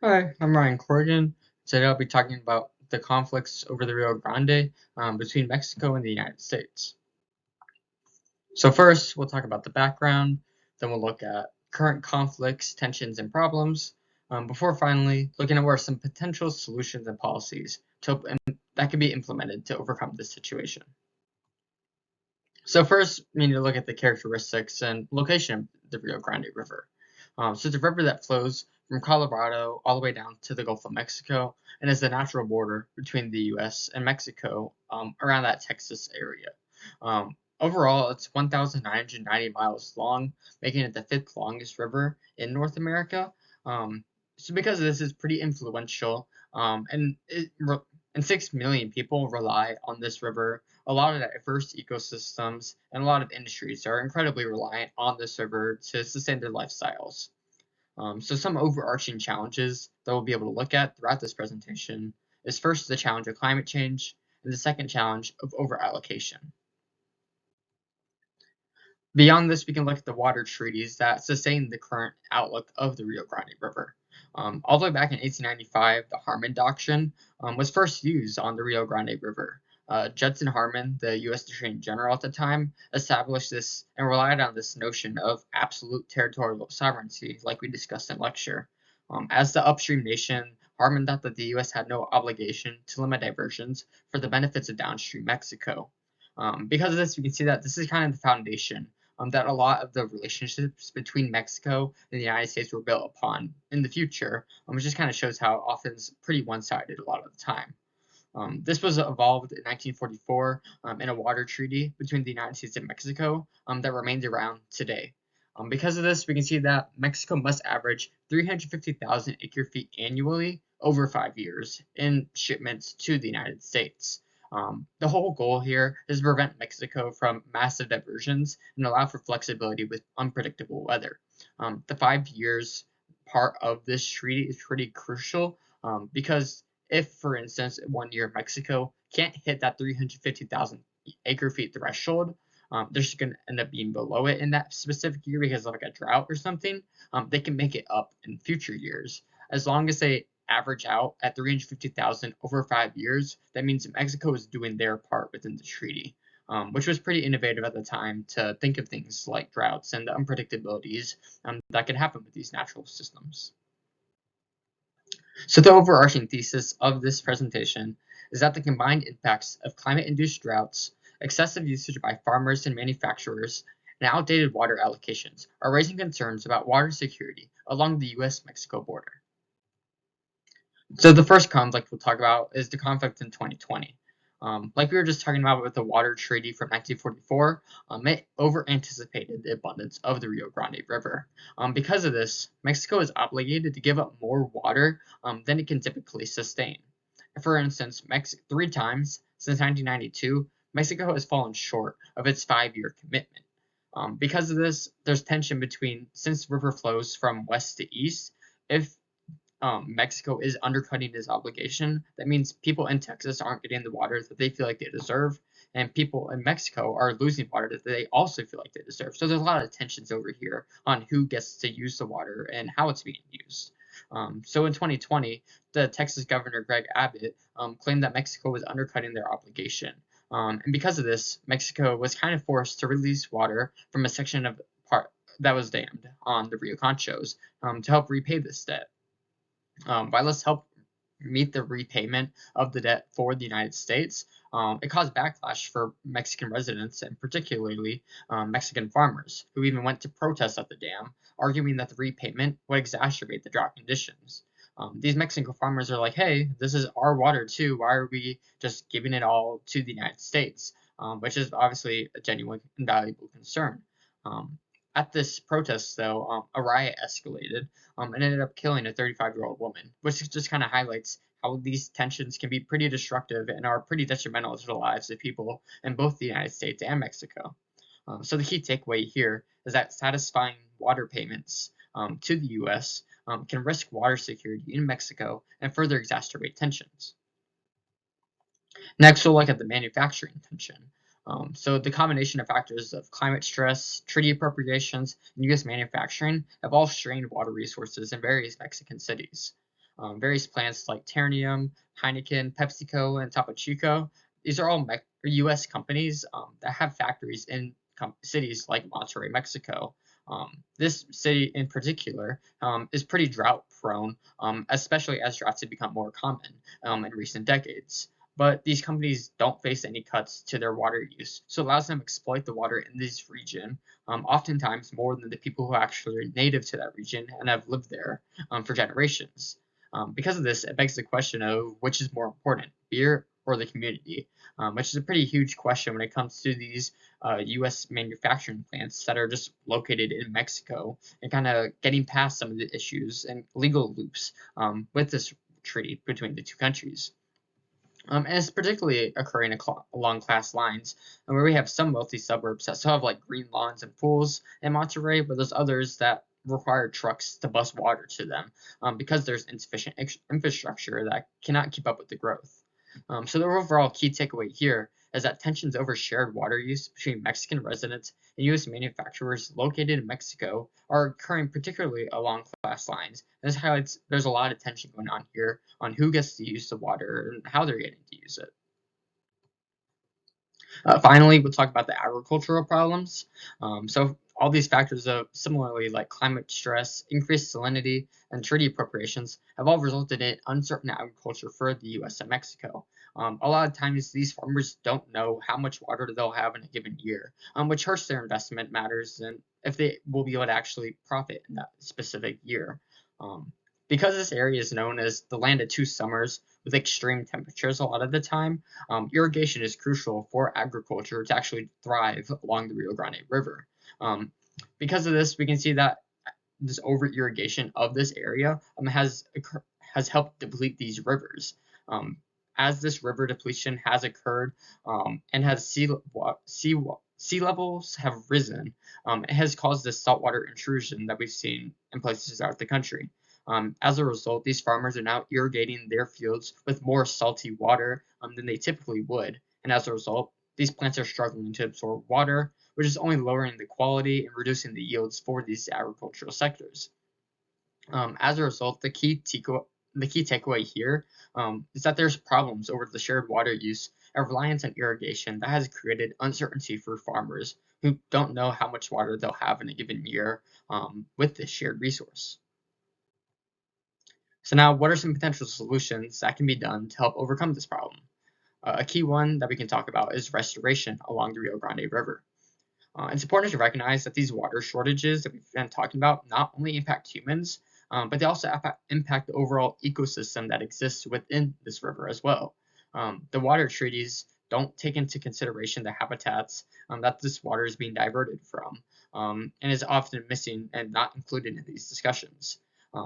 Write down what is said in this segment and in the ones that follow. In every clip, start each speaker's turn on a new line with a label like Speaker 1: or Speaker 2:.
Speaker 1: Hi, I'm Ryan Corrigan. Today I'll be talking about the conflicts over the Rio Grande between Mexico and the United States. So first, we'll talk about the background, then we'll look at current conflicts, tensions, and problems, before finally looking at where some potential solutions and policies that can be implemented to overcome this situation. So first, we need to look at the characteristics and location of the Rio Grande River. So it's a river that flows from Colorado all the way down to the Gulf of Mexico and is the natural border between the U.S. and Mexico around that Texas area. Overall, it's 1,990 miles long, making it the fifth longest river in North America. So because of this, it's pretty influential, and 6 million people rely on this river. A lot of diverse ecosystems and a lot of industries are incredibly reliant on this river to sustain their lifestyles. So some overarching challenges that we'll be able to look at throughout this presentation is first the challenge of climate change and the second challenge of overallocation. Beyond this, we can look at the water treaties that sustain the current outlook of the Rio Grande River. All the way back in 1895, the Harmon Doctrine was first used on the Rio Grande River. Judson Harmon, the U.S. Attorney General at the time, established this and relied on this notion of absolute territorial sovereignty, like we discussed in lecture. As the upstream nation, Harmon thought that the U.S. had no obligation to limit diversions for the benefits of downstream Mexico. Because of this, we can see that this is kind of the foundation that a lot of the relationships between Mexico and the United States were built upon in the future, which just kind of shows how often it's pretty one-sided a lot of the time. This was evolved in 1944 in a water treaty between the United States and Mexico that remains around today. Because of this, we can see that Mexico must average 350,000 acre-feet annually over 5 years in shipments to the United States. The whole goal here is to prevent Mexico from massive diversions and allow for flexibility with unpredictable weather. The 5 years part of this treaty is pretty crucial because if, for instance, 1 year Mexico can't hit that 350,000 acre feet threshold, they're just going to end up being below it in that specific year because of like a drought or something. They can make it up in future years as long as they average out at 350,000 over 5 years. That means Mexico is doing their part within the treaty, which was pretty innovative at the time to think of things like droughts and the unpredictabilities that can happen with these natural systems. So the overarching thesis of this presentation is that the combined impacts of climate-induced droughts, excessive usage by farmers and manufacturers, and outdated water allocations are raising concerns about water security along the US-Mexico border. So the first conflict we'll talk about is the conflict in 2020. Like we were just talking about with the water treaty from 1944, it over-anticipated the abundance of the Rio Grande River. Because of this, Mexico is obligated to give up more water than it can typically sustain. For instance, 3 times since 1992, Mexico has fallen short of its 5-year commitment. Because of this, there's tension between, since the river flows from west to east, if Mexico is undercutting this obligation, that means people in Texas aren't getting the water that they feel like they deserve, and people in Mexico are losing water that they also feel like they deserve. So there's a lot of tensions over here on who gets to use the water and how it's being used. So in 2020, the Texas Governor Greg Abbott claimed that Mexico was undercutting their obligation. And because of this, Mexico was kind of forced to release water from a section of part that was dammed on the Rio Conchos to help repay this debt. By let's help meet the repayment of the debt for the United States, it caused backlash for Mexican residents and particularly Mexican farmers, who even went to protest at the dam, arguing that the repayment would exacerbate the drought conditions. These Mexican farmers are like, hey, this is our water too. Why are we just giving it all to the United States? Which is obviously a genuine and valuable concern. At this protest, though, a riot escalated and ended up killing a 35-year-old woman, which just kind of highlights how these tensions can be pretty destructive and are pretty detrimental to the lives of people in both the United States and Mexico. So the key takeaway here is that satisfying water payments to the U.S. Can risk water security in Mexico and further exacerbate tensions. Next, we'll look at the manufacturing tension. So the combination of factors of climate stress, treaty appropriations, and U.S. manufacturing have all strained water resources in various Mexican cities. Various plants like Ternium, Heineken, PepsiCo, and Topo Chico. These are all U.S. companies that have factories in cities like Monterrey, Mexico. This city in particular is pretty drought prone, especially as droughts have become more common in recent decades. But these companies don't face any cuts to their water use, so it allows them to exploit the water in this region, oftentimes more than the people who actually are native to that region and have lived there for generations. Because of this, it begs the question of which is more important, beer or the community, which is a pretty huge question when it comes to these U.S. manufacturing plants that are just located in Mexico and kind of getting past some of the issues and legal loops with this treaty between the two countries. And it's particularly occurring along class lines, where we have some wealthy suburbs that still have like green lawns and pools in Monterrey, but there's others that require trucks to bus water to them because there's insufficient infrastructure that cannot keep up with the growth. So the overall key takeaway here is that tensions over shared water use between Mexican residents and U.S. manufacturers located in Mexico are occurring particularly along class lines. And this highlights there's a lot of tension going on here on who gets to use the water and how they're getting to use it. Finally, we'll talk about the agricultural problems. So all these factors of similarly like climate stress, increased salinity, and treaty appropriations have all resulted in uncertain agriculture for the U.S. and Mexico. A lot of times, these farmers don't know how much water they'll have in a given year, which hurts their investment matters and if they will be able to actually profit in that specific year. Um, because this area is known as the land of two summers with extreme temperatures a lot of the time, irrigation is crucial for agriculture to actually thrive along the Rio Grande River. Um, because of this, we can see that this over irrigation of this area has helped deplete these rivers. Um, as this river depletion has occurred and has sea levels have risen, it has caused this saltwater intrusion that we've seen in places throughout the country. As a result, these farmers are now irrigating their fields with more salty water than they typically would, and as a result, these plants are struggling to absorb water, which is only lowering the quality and reducing the yields for these agricultural sectors. As a result, the key takeaway here is that there's problems over the shared water use and reliance on irrigation that has created uncertainty for farmers who don't know how much water they'll have in a given year with this shared resource. So now, what are some potential solutions that can be done to help overcome this problem? A key one that we can talk about is restoration along the Rio Grande River. It's important to recognize that these water shortages that we've been talking about not only impact humans, but they also impact the overall ecosystem that exists within this river as well. The water treaties don't take into consideration the habitats that this water is being diverted from, and is often missing and not included in these discussions.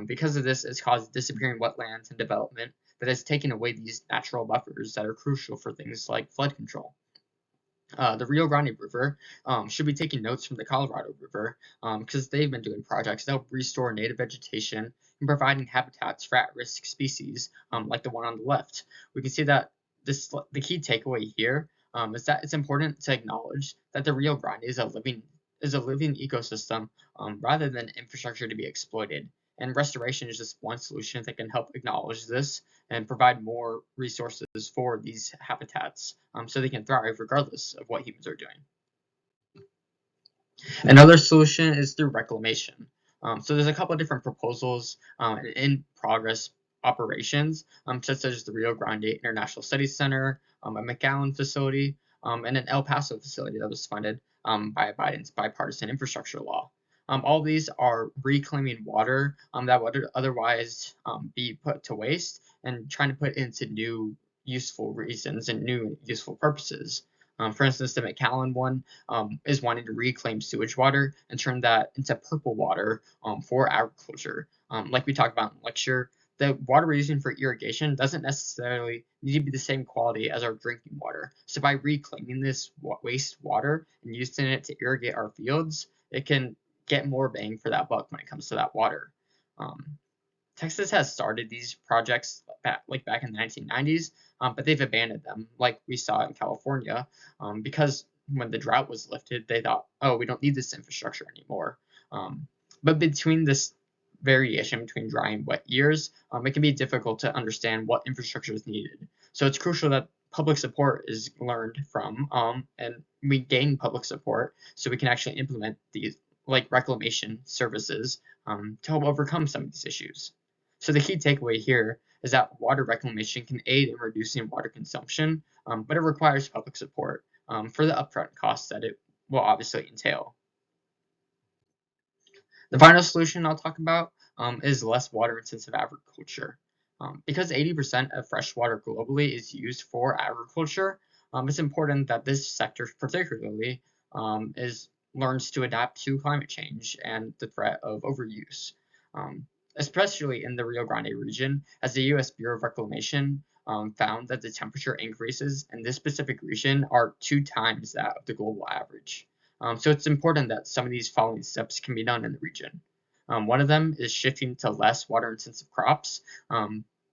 Speaker 1: Because of this, it's caused disappearing wetlands and development that has taken away these natural buffers that are crucial for things like flood control. The Rio Grande River should be taking notes from the Colorado River because they've been doing projects to help restore native vegetation and providing habitats for at-risk species like the one on the left. We can see that the key takeaway here is that it's important to acknowledge that the Rio Grande is a living ecosystem rather than infrastructure to be exploited. And restoration is just one solution that can help acknowledge this and provide more resources for these habitats so they can thrive regardless of what humans are doing. Another solution is through reclamation. So there's a couple of different proposals in progress operations, such as the Rio Grande International Studies Center, a McAllen facility, and an El Paso facility that was funded by Biden's bipartisan infrastructure law. All these are reclaiming water that would otherwise be put to waste and trying to put into new useful reasons and new useful purposes. For instance, the McAllen one is wanting to reclaim sewage water and turn that into purple water for agriculture. Like we talked about in lecture, the water we're using for irrigation doesn't necessarily need to be the same quality as our drinking water. So by reclaiming this waste water and using it to irrigate our fields, it can get more bang for that buck when it comes to that water. Texas has started these projects back in the 1990s, but they've abandoned them, like we saw in California, because when the drought was lifted, they thought, oh, we don't need this infrastructure anymore. But between variation between dry and wet years, it can be difficult to understand what infrastructure is needed. So it's crucial that public support is learned from, and we gain public support so we can actually implement these like reclamation services to help overcome some of these issues. So the key takeaway here is that water reclamation can aid in reducing water consumption, but it requires public support for the upfront costs that it will obviously entail. The final solution I'll talk about is less water-intensive agriculture. Because 80% of fresh water globally is used for agriculture, it's important that this sector particularly is learns to adapt to climate change and the threat of overuse. Especially in the Rio Grande region, as the U.S. Bureau of Reclamation found that the temperature increases in this specific region are 2 times that of the global average. So it's important that some of these following steps can be done in the region. One of them is shifting to less water-intensive crops.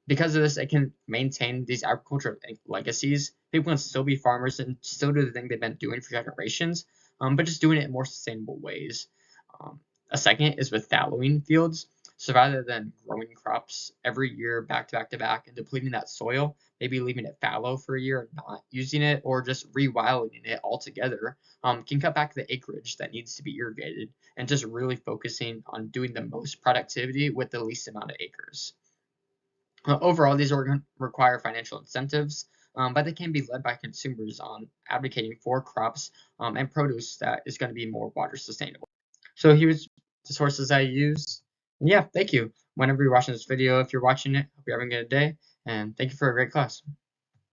Speaker 1: Because of this, it can maintain these agricultural legacies. People can still be farmers and still do the thing they've been doing for generations, but just doing it in more sustainable ways. A second is with fallowing fields. So rather than growing crops every year back to back to back and depleting that soil, maybe leaving it fallow for a year and not using it, or just rewilding it altogether, can cut back the acreage that needs to be irrigated and just really focusing on doing the most productivity with the least amount of acres. Overall, these are going to require financial incentives, but they can be led by consumers on advocating for crops and produce that is going to be more water sustainable. So here's the sources I use. And yeah, thank you. Whenever you're watching this video, if you're watching it, hope you're having a good day, and thank you for a great class.